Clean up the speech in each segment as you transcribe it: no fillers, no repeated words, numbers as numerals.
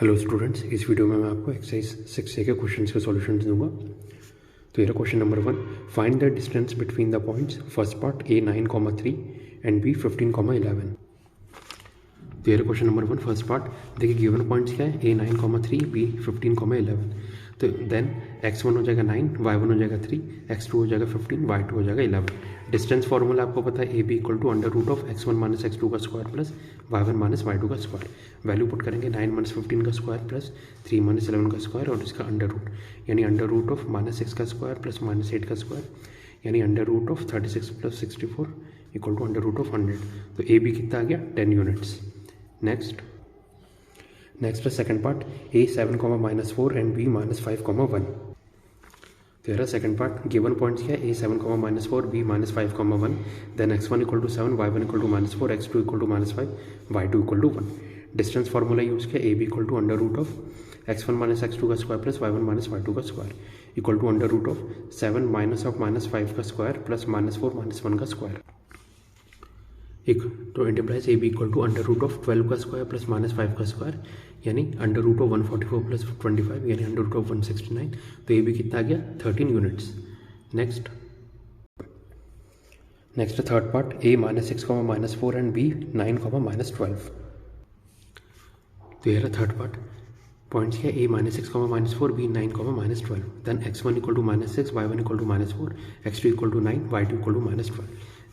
Hello students, इस video में मैं आपको एक्सरसाइज 6A के क्वेश्चंस के सॉल्यूशंस दूंगा। तो ये question number 1, find the distance between the points first part A 9,3 and B 15,11। तो ये क्वेश्चन नंबर 1 फर्स्ट पार्ट। देखिए गिवन पॉइंट्स क्या है, A 9,3 B 15,11। तो देन x1 हो जाएगा 9, y1 हो जाएगा 3, x2 हो जाएगा 15, y2 हो जाएगा 11। डिस्टेंस फार्मूला आपको पता है, AB equal to under root of x1 minus x2 का square plus y1 minus y2 का स्क्वायर। वैल्यू पुट करेंगे 9 माइनस 15 का स्क्वायर प्लस 3 माइनस 11 का स्क्वायर और इसका अंडर रूट, यानी अंडर रूट ऑफ माइनस 6 का स्क्वायर प्लस माइनस 8 का स्क्वायर, यानी under root of 36 plus 64 equal to under root of 100। तो AB कितना आ गया, 10 यूनिट्स। नेक्स्ट है second part, A 7,-4 and B -5,1। तो यार सेकंड पार्ट, गिवन पॉइंट्स क्या है, A 7,-4 B -5,1, then x1 equal to 7, y1 equal to -4, x2 equal to -5, y2 equal to 1। Distance formula use किया, AB equal to under root of x1 minus x2 का square plus y1 minus y2 का square equal to under root of 7 minus of -5 का square plus -4 -1 का square. एक तो it implies AB equal to under root of 12 का square plus -5 का square, यानी under root of 144 plus 25, यानी under root of 169। तो AB कितना आ गया, 13 units. Next third part, A -6,-4 and B 9,-12। तो यह थर्ड पार्ट, पॉइंट्स क्या, A -6,-4 B 9,-12, then x1 equal to -6, y1 equal to -4, x2 equal to 9, y2 equal to -12।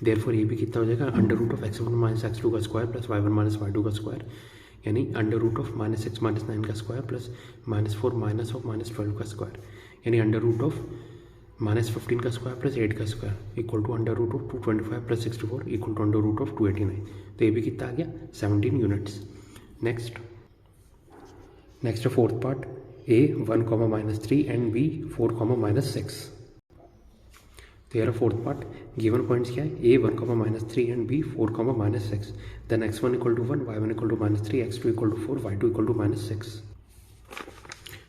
Therefore AB कितना हो जाएगा, under root of x1 minus x2 का square plus y1 minus y2 का square, यानी under root of -6 minus 9 का square plus -4 minus of -12 का square, यानी under root of -15 का स्क्वायर प्लस 8 का square equal to under root of 225 plus 64 equal to under root of 289। तो AB कितना आ गया, 17 units. Next fourth part, A 1,-3 and B 4,-6। तो यार फोर्थ पार्ट, गिवन पॉइंट्स क्या है, A 1,-3 and B 4,-6, then x1 equal to 1, y1 equal to -3, x2 equal to 4, y2 equal to -6।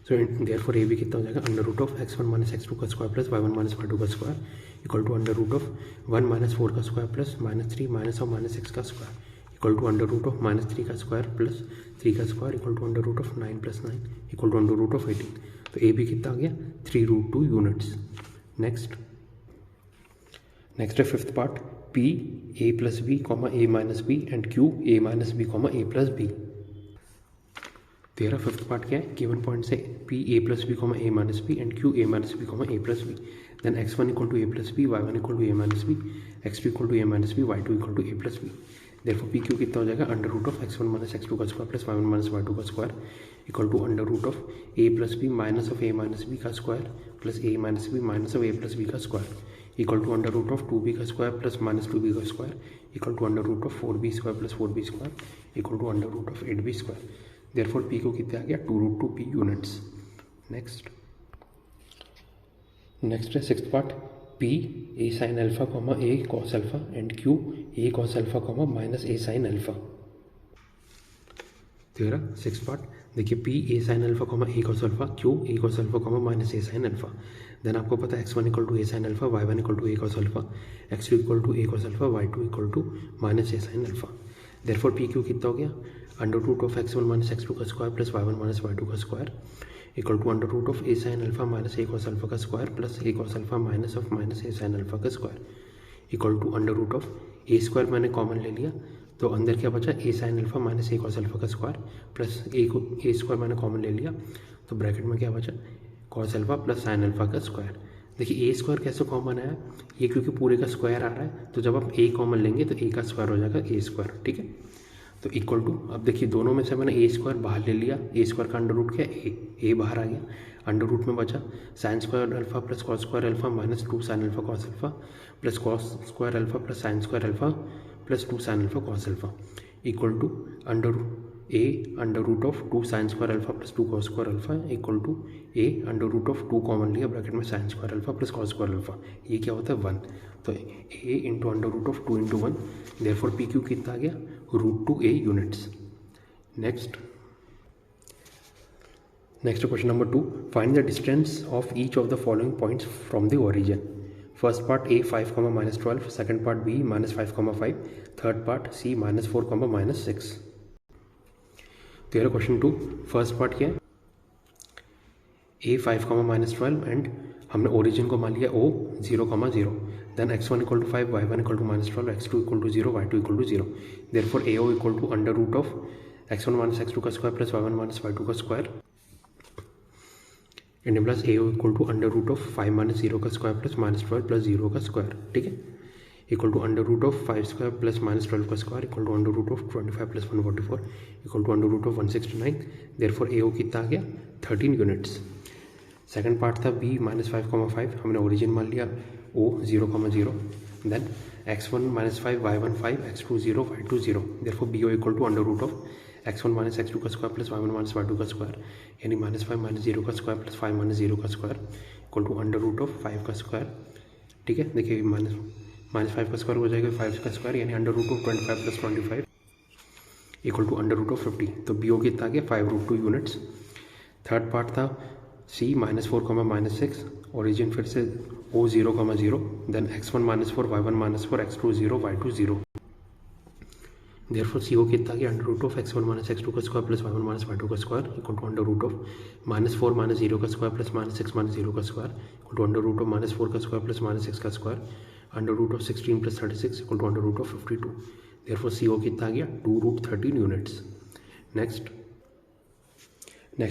So therefore AB कितना हो जाएगा, under root of x1 minus x2 का square plus y1 minus y2 का square equal to under root of 1 minus 4 का square plus -3 minus of -6 का square equal to under root of -3 का square plus 3 का square equal to under root of 9 plus 9 equal to under root of 18। तो AB कितना आ गया, 3√2 units. Next है fifth part, P A plus B, A minus B and Q A minus B, A plus B। तेरा fifth part क्या है, given point से P A plus B, A minus B and Q A minus B, A plus B, then x1 equal to A plus B, y1 equal to A minus B, x2 equal to A minus B, y2 equal to A plus B। Therefore PQ कितना हो जाएगा, under root of x1 minus x2 का square plus y1 minus y2 का square equal to under root of A plus B minus of A minus B का square plus A minus B minus of A plus B का square equal to under root of 2B का square plus -2B का square equal to under root of 4B square plus 4B square equal to under root of 8B square. Therefore P को कितना आ गया, 2√2P units. Next है sixth part, P A sin alpha, A cos alpha and Q A cos alpha, -A sin alpha. तेरा six part, देखिए P A sin alpha, A cos alpha, Q A cos alpha, -A sin alpha. Then आपको पता है x1 equal to A sin alpha, y1 equal to A cos alpha, x2 equal to A cos alpha, y2 equal to -A sin alpha. Therefore PQ कितना हो गया, under root of x1 minus x2 का square plus y1 minus y2 का square equal to under root of A sin alpha minus A cos alpha का square plus A cos alpha minus of -A sin alpha का square equal to under root of A square मैंने common ले लिया, तो अंदर क्या बचा, A sin alpha minus A cos alpha का स्क्वायर प्लस A स्क्वायर मैंने कॉमन ले लिया, तो ब्रैकेट में क्या बचा, cos alpha plus sin alpha का स्क्वायर। देखिए A स्क्वायर कैसे कॉमन है, ये क्योंकि पूरे का स्क्वायर आ रहा है, तो जब आप A कॉमन लेंगे तो A का स्क्वायर हो जाएगा A स्क्वायर, ठीक है। तो इक्वल टू, अब देखिए दोनों में से मैंने A स्क्वायर बाहर ले लिया, A स्क्वायर का अंडर रूट क्या है, A बाहर आ गया, अंडर रूट में बचा sine square alpha plus cos square alpha -2 sine alpha cos alpha plus cos square alpha plus sine square alpha plus 2 sine alpha cos alpha equal to under root of 2 sine square alpha plus 2 cos square alpha equal to A under root of 2 common लिया, bracket में sine square alpha plus cos square alpha, ये क्या होता है 1, तो A into under root of 2 into 1। Therefore PQ कितना आ गया, √2A units. Next question number 2, find the distance of each of the following points from the origin. First part A 5, -12, second part B -5, 5, third part C -4, -6। तो ये question 2, first part क्या है, a 5, -12 and हमने origin को मान लिया o 0, 0, then x1 = 5, y1 = -12, x2 = 0, y2 = 0. Therefore ao = under root of x1 - x2 का square plus y1 - y2 का square and plus ao = under root of 5 - 0 का स्क्वायर प्लस -12 प्लस 0 का स्क्वायर, ठीक है, equal to under root of 5 square plus -12 का square equal to under root of 25 plus 144 equal to under root of 169. Therefore ao कितना आ गया 13 units. Second part था b -5, 5, हमने ओरिजिन मान लिया o 0, 0, then x1 - 5, y1 5, x2 0, y2 0. Therefore bo equal to under root of x1 - x2 का square plus y1 - y2 का square यानी -5 - 0 का स्क्वायर प्लस 5 - 0 का square equal to under root of 5 का स्क्वायर, ठीक है. देखिए -5 का स्क्वायर हो जाएगा 5 का स्क्वायर यानी under root of 25 plus 25 equal to under root of 50. तो bo कितना गया 5√2 यूनिट्स. थर्ड पार्ट था c -4, -6 ओरिजिन फिर से o 0, 0, then x1 -4, y1 -4, x2 0, y2 0. Therefore co कितना गया under root of x1 - x2 का स्क्वायर प्लस y1 - y2 का square equal to under root of -4 - 0 का स्क्वायर प्लस -6 - 0 का square equal to under root of -4 का square plus -6 का square under root of 16 plus 36 equal to under root of 52. Therefore co कितना गया 2√13 units. Next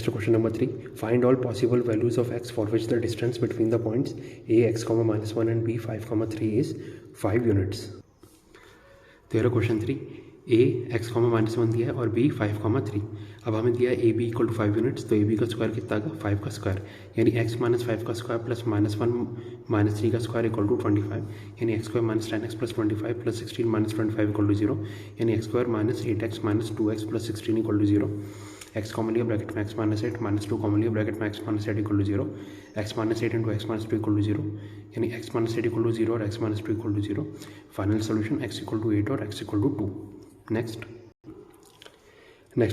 question number 3, find all possible values of x for which the distance between the points a x, -1 and b 5, 3 is 5 units. तो ये question 3, a x, -1 दिया है और b 5, 3. अब हमें दिया है a b = 5 यूनिट्स. तो a b का स्क्वायर कितना का 5 का स्क्वायर यानी x - 5 का स्क्वायर प्लस -1 - 3 का स्क्वायर इक्वल टू 25 यानी x² - 10x plus 25 plus 16 - 25 equal to 0 यानी x² - 8x - 2x plus 16 equal to 0. x common लिया ब्रैकेट में x - 8 -2 कॉमन लिया ब्रैकेट में x - 8 equal to 0. x - 8 into x - 2 equal to 0 यानी x - 8 equal to 0 और x - 2 equal to 0. Final solution x equal to 8 और x equal to 2. Next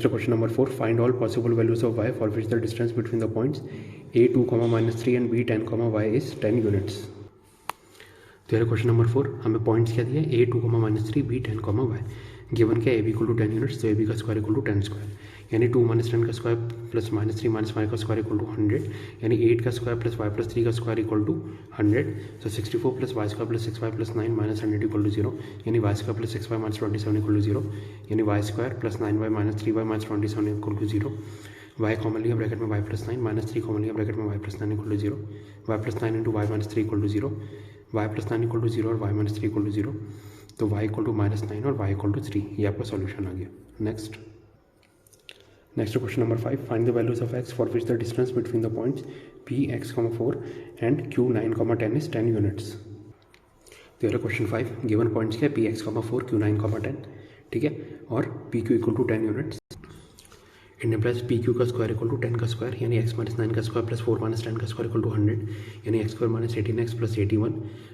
question number 4, find all possible values of y for which the distance between the points a 2, -3 and b 10, y is 10 units. तो ये question number 4, हमें points क्या दिए a 2, -3, b 10, y. Given क्या a b = 10 units. तो a b का square equal to 10 square यानी 2 - 10 का स्क्वायर प्लस -3 - y का स्क्वायर इक्वल टू 100 यानी 8 का स्क्वायर प्लस y प्लस 3 का स्क्वायर इक्वल टू 100. तो 64 plus y square plus 6y plus 9 -100 equal to 0 यानी y square plus 6y - 27 equal to 0 यानी y square plus 9y - 3y - 27 equal to 0. y common लिया bracket में y plus 9 -3 common लिया bracket में y plus 9 equal to 0. y plus 9 into y - 3 equal to 0. y plus 9 equal to 0 और y - 3 equal to 0. तो y equal to -9 और y equal to 3. ये आपका solution आ गया. Next question number 5, find the values of x for which the distance between the points p x, 4 and q 9, 10 is 10 units. तो ये question 5, given points क्या है p x, 4 q 9, 10, ठीक है, और p q equal to 10 units. Indian plus P Q का square equal to 10 का square यानी x - 9 का स्क्वायर प्लस 4 - 10 का स्क्वायर इक्वल टू 100 यानी x² - 18x प्लस 81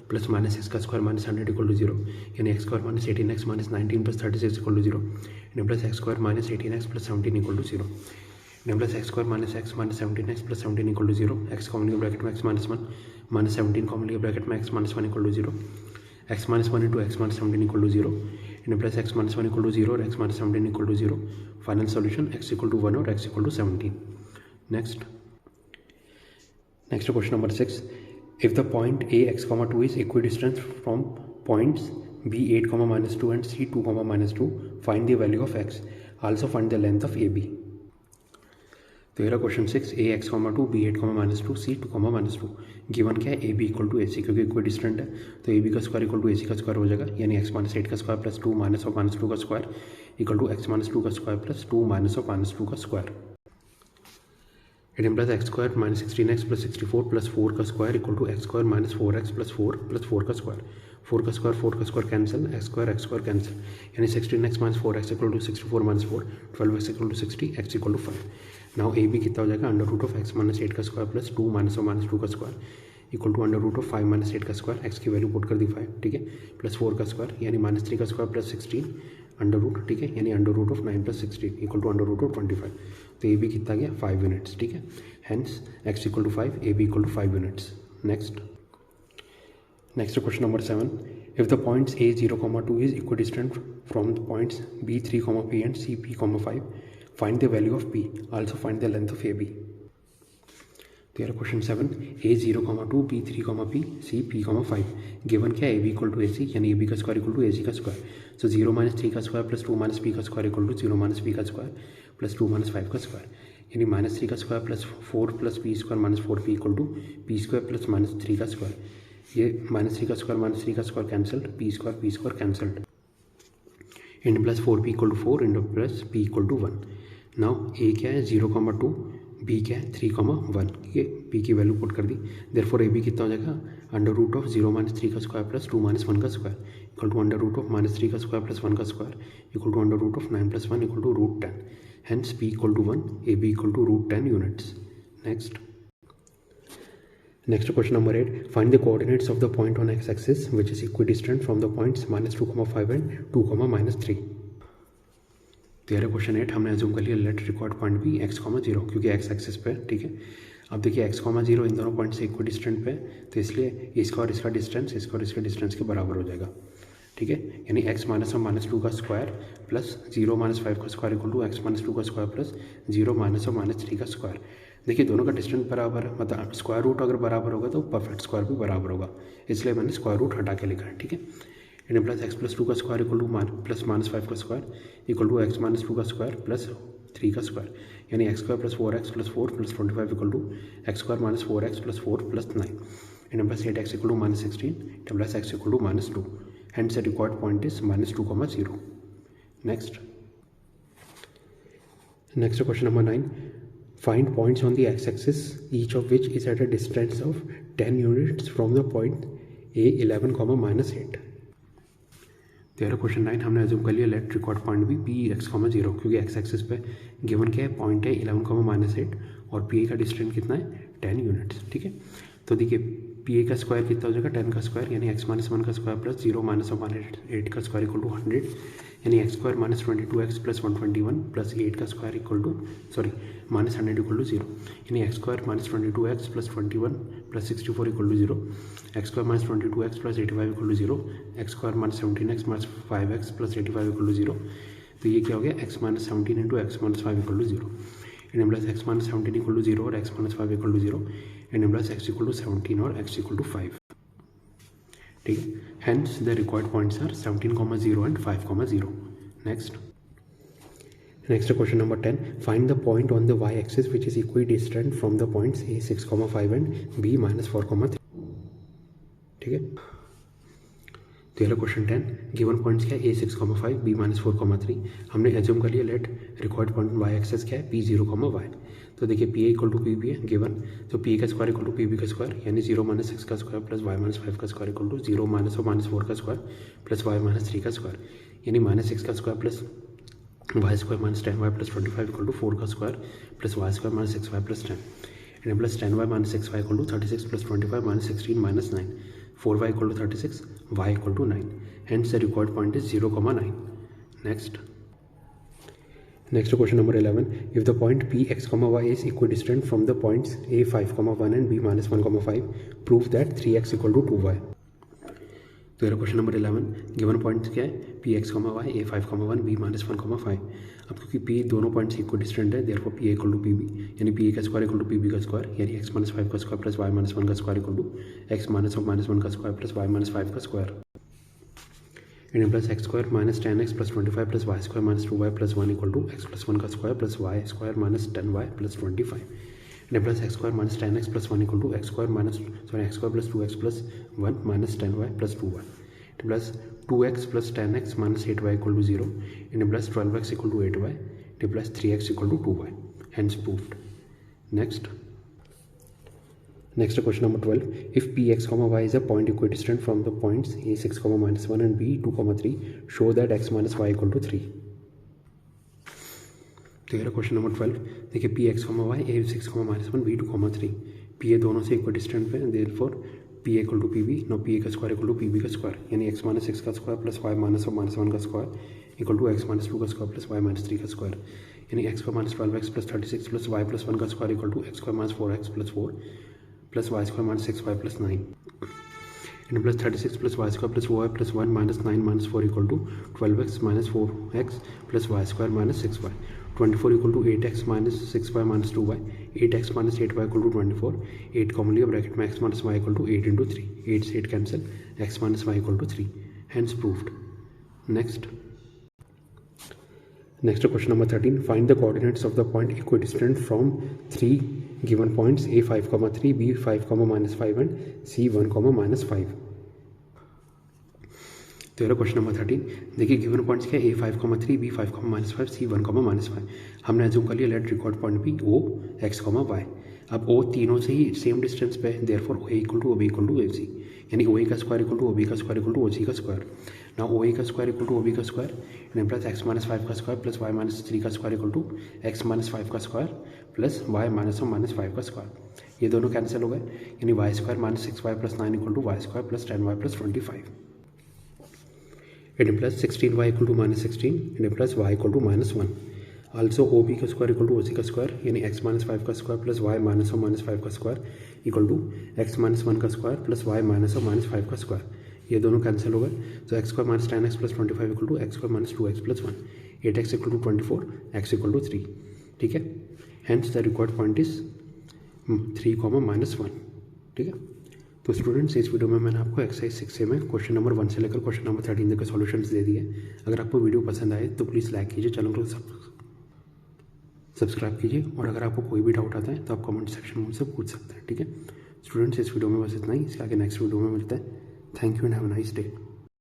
प्लस -6 का स्क्वायर -100 इक्वल टू 0 यानी x² - 18x - 19 plus 36 equal to 0. Indian plus x² - 18x plus 17 equal to 0. Indian plus x² - x - 17x plus 17 equal to 0. x common लिया bracket में x - 1 -17 common लिया bracket में x - 1 equal to 0. x - 1 into x - 17 equal to 0 Indian plus x - 1 equal to 0 और x - 17 equal to 0. Final solution x equal to 1 और x equal to 17. Next question number 6, if the point a x, 2 is equidistant from points b 8, -2 and c 2, -2 find the value of x. Also find the length of AB. तो ये question 6, a x, 2 b 8, -2 c 2, -2 given क्या है AB equal to AC क्योंकि equal distant है तो AB का square equal to AC का square हो जाएगा यानी x - 8 का स्क्वायर प्लस 2 - -2 का स्क्वायर इक्वल टू x - 2 का स्क्वायर प्लस 2 - 2 का square. It implies x² - 16x plus 64 plus 4 का square equal to x² - 4x plus 4 plus 4 का स्क्वायर. 4 का स्क्वायर कैंसिल, x² कैंसिल यानी 16x - 4x equal to 64 - 4 12x equal to 60 x equal to 5. Now AB कितना हो जाएगा under root of x - 8 का square plus 2 - 2 का square equal to under root of 5 - 8 का square. x की value put कर दी 5, ठीक है, प्लस 4 का स्क्वायर यानी -3 का स्क्वायर प्लस 16 अंडर रूट, ठीक है, यानी under root of 9 plus 16 equal to under root of 25. तो AB कितना गया 5 यूनिट्स, ठीक है, hence x equal to 5 AB equal to 5 units. Next question number 7, if the points a 0, 2 is equidistant from the points b 3, p and c p, 5 Find the value of p. Also find the length of AB. तो यार question 7 A0, 2, B3, P, C, P, 5 given क्या AB equal to AC यानी AB का square equal to AC का square. So 0 - 3 का square plus 2 - P का square equal to 0 - P का square plus 2 - 5 का स्क्वायर यानी -3 का square plus 4 plus P square minus 4P equal to P square plus -3 का स्क्वायर. ये -3 का स्क्वायर -3 का square cancelled, P square cancelled. And plus 4P equal to 4 and plus P equal to 1. Now a क्या है 0, 2, B क्या है 3, 1. ठीक है, पी की वैल्यू पुट कर दी. देयरफॉर ए बी कितना हो जाएगा अंडर रूट ऑफ 0 - 3 का स्क्वायर प्लस 2 - 1 का square equal to under root of -3 का स्क्वायर प्लस 1 का square equal to under root of 9 + 1 equal to √10. Hence P equal to 1, A B equal to √10 units. Next question number 8. Find the coordinates of the point on x-axis which is equidistant from the points -2, 5 and 2, -3. तो यार question 8 हमने assume कर लिया late record point भी x, 0 क्योंकि x axis पे. ठीक है, अब देखिए x, 0 इन दोनों पॉइंट से इक्विडिस्टेंट पे तो इसलिए इसका और इसका डिस्टेंस के बराबर हो जाएगा. ठीक है, यानी x - 2 का स्क्वायर प्लस 0 - 5 का स्क्वायर इक्वल टू x - 2 का स्क्वायर प्लस 0 - 3 का स्क्वायर. देखिए दोनं का डिस्टेंस बराबर है, मतलब स्क्वायर रूट अगर बराबर होगा तो परफेक्ट स्क्वायर भी बराबर होगा, इसलिए मैंने स्क्वायर रूट हटा के लिखा है. ठीक है, यानी प्लस x + 2 का स्क्वायर इक्वल टू प्लस -5 का स्क्वायर इक्वल टू x - 2 का स्क्वायर प्लस 3 का स्क्वायर यानी x² + 4x + 4 + 25 equal to x² - 4x + 4 + 9 यानी plus 8x equal to -16 plus x equal to -2. Hence the required point is -2, 0. Next question number 9. Find points on the x-axis, each of which is at a distance of 10 units from the point A11, -8. तो यार question 9 हमने assume कर लिया late record point भी P x, 0 क्योंकि x axis पे given क्या है पॉइंट है 11, -8 और पी का डिस्टेंस कितना है 10 यूनिट्स. ठीक है, तो देखिए पी का स्क्वायर कितना हो जाएगा 10 का स्क्वायर यानी x - 1 का स्क्वायर प्लस 0 - 8 का स्क्वायर इक्वल टू 100 यानी x² - 22x + 121 प्लस 8 का square equal to -100 equal to 0 यानी x² - 22x + 21 plus 64 equal to 0 x² - 22x + 85 equal to 0 x² - 17x - 5x + 85 equal to 0. तो ये क्या हो गया x - 17 × x - 5 equal to 0 and plus x - 17 equal to 0 और x - 5 equal to 0 and plus x equal to 17 और x equal to 5. ठीक है, hence the required points are 17, 0 and 5, 0. Next question number 10. Find the point on the y-axis which is equidistant from the points a 6, 5 and b -4, 3. ठीक है, तो यह question 10 given points क्या है a 6, 5 b -4, 3. हमने assume कर लिया let required point y axis क्या है p0, y. तो देखिए P A equal to P B है गिवन, तो पी का square equal to P B का स्क्वायर यानी 0 - 6 का स्क्वायर प्लस y - 5 का स्क्वायर इक्वल टू 0 - 4 का स्क्वायर प्लस y - 3 का स्क्वायर यानी -6 का square plus y² - 10y + 25 equal to 4 का square plus y² - 6y + 10 and plus 10y - 6y equal to 36 + 25 - 16 - 9 4y equal to 36 y equal to 9. Hence the required point is 0, 9. Next question number 11. If the point Px, y is equidistant from the points a 5, 1 and b -1, 5, prove that 3x equal to 2y. तो ये question number 11 given points क्या है Px, y a 5, 1 b -1, 5. अब क्योंकि P दोनों points equidistant है therefore P equal to Pb यानी P का स्क्वायर इक्वल टू Pb का स्क्वायर यानी x - 5 का स्क्वायर प्लस y - 1 का स्क्वायर इक्वल टू x - 1 का स्क्वायर प्लस y - 5 का square and plus x² - 10x + 25 plus y² - 2y + 1 equal to x + 1 का square plus y² - 10y + 25 and plus x² - 10x + 1 equal to x² + 2x + 1 - 10y + 2y plus 2x + 10x - 8y equal to 0 and plus 12x equal to 8y plus 3x equal to 2y. Hence proved. Next question number 12. If Px, y is a point equidistant from the points a 6, -1 and b 2, 3, show that x - y equal to 3. तो ये question number 12 देखिए Px, y a 6, -1 b 2, 3. P दोनों से equidistant पे therefore P equal to Pb no P का square equal to Pb का square यानी x - 6 का स्क्वायर प्लस y - 1 का स्क्वायर इक्वल टू x - 2 का स्क्वायर प्लस y - 3 का स्क्वायर यानी x² - 12x + 36 प्लस y + 1 का square equal to x² - 4x + 4 plus y² - 6y + 9 and plus 36 plus y² + 4y + 1 - 9 - 4 equal to 12x - 4x plus y² - 6y 24 equal to 8x minus 6y minus 2y, 8x minus 8y equal to 24, 8 common लिया bracket में x minus y equal to 8 into 3, 8 से 8 cancel, x minus y equal to 3, hence proved. Next question number 13, find the coordinates of the point equidistant from 3 given points a 5,3, b 5,-5 and c 1,-5। तो ये question number 13। देखिए given points क्या है, a 5,3, b 5,-5, c 1,-5। हमने assume कर लिया late record point भी o x, y। अब o तीनों से ही सेम डिस्टेंस पे है, therefore a equal to o b equal to ac, यानी o a का square equal to o b का square equal to o c का स्क्वायर। नाउ o a का square equal to o b का square and plus x minus 5 का square plus y minus 3 का square equal to x minus 5 का square plus y minus 5 का square. ये दोनों cancel हो गए, यानी y square minus 6y plus 9 equal to y square plus 10y plus 25 and plus 16y equal to minus 16 and plus y equal to minus 1. Also OB का square equal to OC का square, यानी x minus 5 का square plus y minus 5 का square equal to x minus 1 का square plus y minus 5 का square. ये दोनों cancel हो गए, तो x square minus 10x plus 25 equal to x square minus 2x plus 1, 8x equal to 24, x equal to 3। ठीक है, hence the required point is 3,-1। ठीक है, तो स्टूडेंट्स इस वीडियो में मैंने आपको एक्सरसाइज 6 में क्वेश्चन नंबर 1 से लेकर क्वेश्चन नंबर 13 तक के सॉल्यूशंस दे दिए। अगर आपको वीडियो पसंद आए तो प्लीज़ लाइक कीजिए, चैनल को सब्सक्राइब कीजिए, और अगर आपको कोई भी डाउट आता है तो आप कमेंट सेक्शन में मुझसे पूछ सकते हैं। ठीक है स्टूडेंट्स, इस वीडियो में बस इतना ही, इसके आगे नेक्स्ट वीडियो में मिलते हैं। Thank you and have a nice day.